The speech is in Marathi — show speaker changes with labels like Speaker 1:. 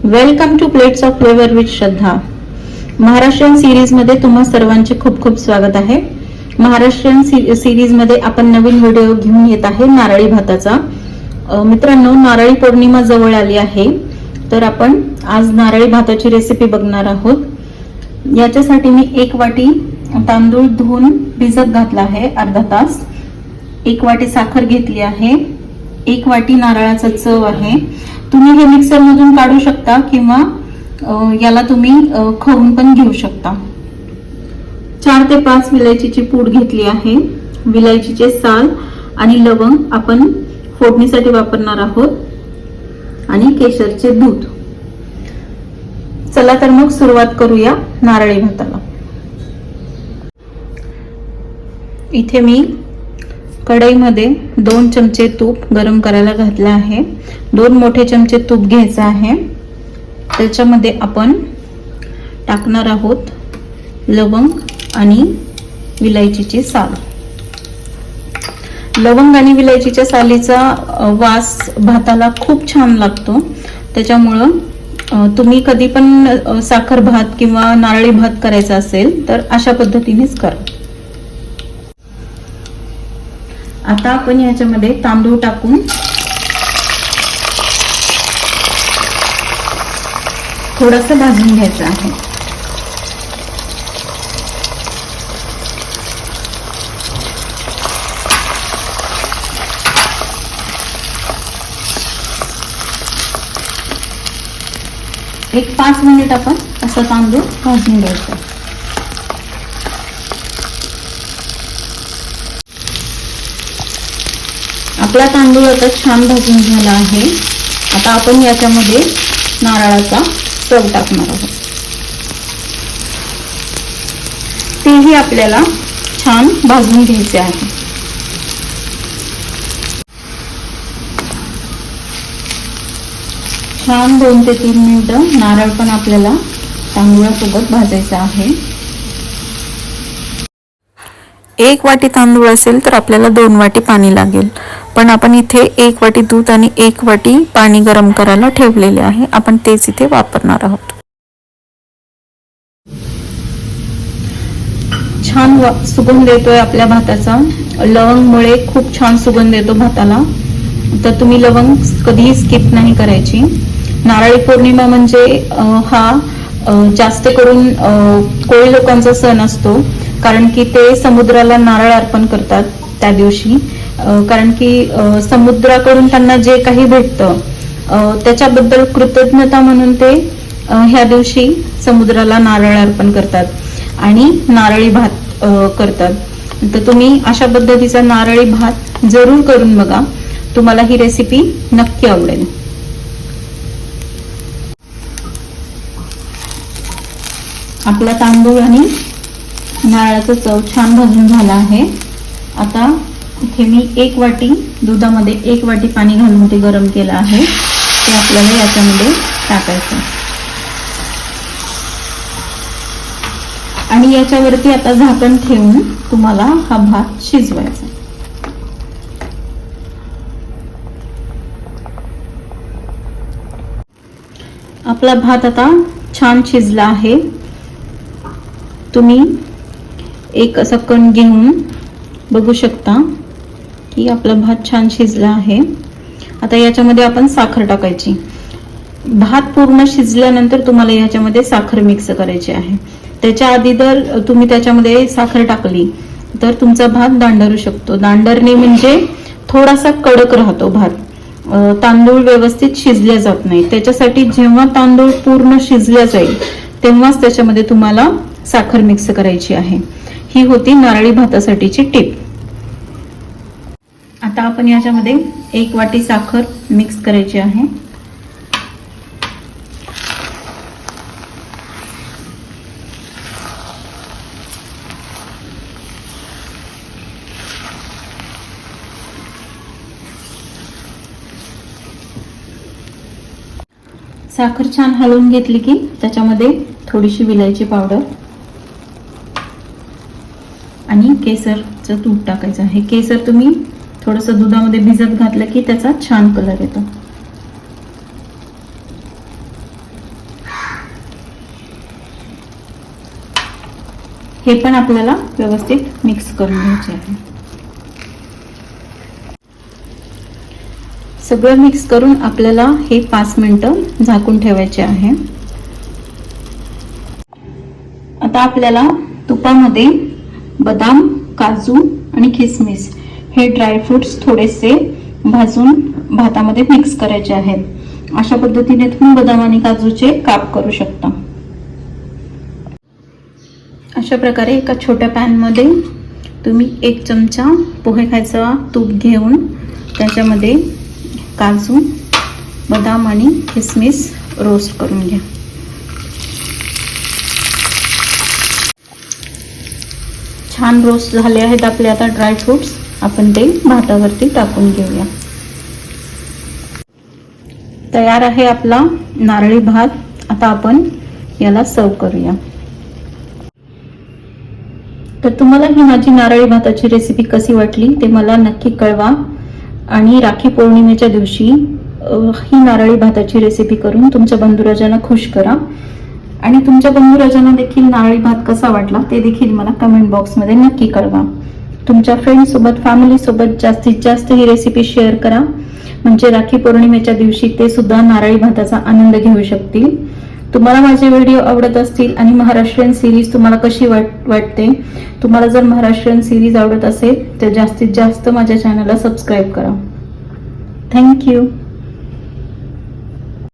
Speaker 1: Welcome to plates of flavour with Shraddha. Maharashtrian series मध्ये तुम्हा सर्वांचे खूप खूप स्वागत आहे. महाराष्ट्रीयन सिरीज मध्ये आपण नवीन व्हिडिओ घेऊन येत आहे नारळी भाताचा. मित्रांनो, नारळी पौर्णिमा जवळ आली आहे, तर आपण आज नारळी भाताची रेसिपी बघणार आहोत. याच्यासाठी मी 1 वाटी तांदूळ धुवून भिजत घातला आहे अर्धा तास. 1 वाटी साखर घेतली आहे. 1 वाटी नारळाचा चव आहे. तुम्ही हे मिक्सर मधून काढू शकता किंवा याला तुम्ही खवून पण घेऊ शकता. 4 ते 5 विलायचीची पूड घेतली आहे. विलायचीचे साल आणि लवंग आपण फोडणीसाठी वापरणार आहोत आणि केशरचे दूध. चला तर मग सुरुवात करूया नारळी भाताला. इथे मी कढईमध्ये 2 चमचे तूप गरम करायला घातले आहे. 2 मोठे चमचे तूप घ्यायचे आहे. त्याच्यामध्ये आपण टाकणार आहोत लवंग आणि विलायचीचे साल. लवंग आणि विलायचीच्या सालीचा वास भाताला खूप छान लागतो. त्याच्यामुळं तुम्ही कधी पण साखर भात किंवा नारळी भात करायचा असेल तर अशा पद्धतीनेच करा. आता आपण याच्यामध्ये तांदूळ टाकून थोडंसं भाजून घ्यायचं आहे. एक 5 मिनिट आपण असं तांदूळ भाजून घ्यायचं. आपला तांदूळ आता छान भाजून झाला आहे. आता आपण याच्यामध्ये नारळाचा चव टाकणार आहोत. तेही आपल्याला छान भाजून घ्यायचे आहे. छान 2 ते 3 मिनिटं नारळ पण आपल्याला तांदूळासोबत भाजायचा आहे. 1 वाटी तांदूळ असेल तर आपल्याला 2 वाटी पाणी लागेल, पण आपण इथे 1 वाटी दूध आणि 1 वाटी पाणी गरम करायला ठेवलेले आहे. आपण तेच इथे वापरणार आहोत. छान सुगंध येतोय आपल्या भाताचा. लवंगमुळे खूप छान सुगंध येतो भाताला, तर तुम्ही लवंग कधीही स्किप नाही करायची. नारळी पौर्णिमा म्हणजे हा जास्त करून कोळी लोकांचा सण असतो, कारण की ते समुद्राला नारळ अर्पण करतात त्या दिवशी. कारण की समुद्राकडून त्यांना जे काही भेटतं त्याच्याबद्दल कृतज्ञता म्हणून ते ह्या दिवशी समुद्राला नारळ अर्पण करतात आणि नारळी भात करतात. तर तुम्ही अशा पद्धतीचा नारळी भात जरूर करून बघा. तुम्हाला ही रेसिपी नक्की आवडेल. आपला तांदूळ आणि नारळाचा चव छान भाजून झाला आहे. आता इथे मी 1 वाटी दुधामध्ये 1 वाटी पाणी घालून ते गरम केलं आहे. ते आपल्याला याच्यामध्ये टाकायचं आणि याच्यावरती आता झाकण ठेवून तुम्हाला हा भात शिजवायचा. आपला भात आता छान शिजला आहे. तुम्ही एक असं कण घेऊन बघू शकता की आपला भात छान शिजला आहे. आता याच्यामध्ये आपण साखर टाकायची. भात पूर्ण शिजल्यानंतर तुम्हाला याच्यामध्ये साखर मिक्स करायची आहे. त्याच्या आधी जर तुम्ही त्याच्यामध्ये साखर टाकली तर तुमचा भात दांडरू शकतो. दांडरणे म्हणजे थोडासा कडक राहतो भात. तांदूळ व्यवस्थित शिजले जात नाही. त्याच्यासाठी जेव्हा तांदूळ पूर्ण शिजल्या जाईल तेव्हाच त्याच्यामध्ये तुम्हाला साखर मिक्स करायची आहे. ही होती नारळी भातासाठीची टिप. आता आपण याच्यामध्ये 1 वाटी साखर मिक्स करायची आहे. साखर छान हलवून घेतली की त्याच्यामध्ये थोडीशी विलायची पावडर आणि केसरचं दूध टाकायचं आहे. केसर तुम्ही थोडंसं दुधामध्ये भिजत घातलं की त्याचा छान कलर येतो. हे पण आपल्याला व्यवस्थित मिक्स करून घ्यायचे आहे. सगळं मिक्स करून आपल्याला हे 5 मिनिटं झाकून ठेवायचे आहे. आता आपल्याला तुपामध्ये बदाम, काजू आणि किसमिस हे ड्रायफ्रुट्स थोडेसे भाजून भातामध्ये मिक्स करायचे आहेत. अशा पद्धतीने तुम्ही बदाम आणि काजूचे काप करू शकता. अशा प्रकारे एका छोट्या पॅन मध्ये तुम्ही 1 चमचा पोहे खायचा तूप घेऊन त्याच्यामध्ये काजू, बदाम आणि किसमिस रोस्ट करून घ्या. छान रोस्ट झाले आहेत आपले आता ड्रायफ्रुट्स. आपण ते भातावरती टाकून घेऊया. तयार आहे आपला नारळी भात. आता आपण याला सर्व करूया. तर तुम्हाला ही माझी नारळी भाताची रेसिपी कशी वाटली ते मला नक्की कळवा. आणि राखी पौर्णिमेच्या दिवशी ही नारळी भाताची रेसिपी करून तुमच्या बंधुराजांना खुश करा. आणि तुमच्या बंधुराजांना देखील नारळी भात कसा वाटला ते देखील मला कमेंट बॉक्समध्ये नक्की कळवा. तुमच्या फ्रेंड्स सोबत, फॅमिली सोबत जास्तीत जास्त ही रेसिपी शेअर करा, म्हणजे राखी पौर्णिमेच्या दिवशी ते सुद्धा नारळी भाताचा आनंद घेऊ शकतील. तुम्हाला माझे व्हिडिओ आवडत असतील आणि महाराष्ट्रीयन सिरीज तुम्हाला कशी वाटते, तुम्हाला जर महाराष्ट्रीयन सिरीज आवडत असेल तर जास्तीत जास्त माझ्या चॅनलला सबस्क्राईब करा. थँक्यू.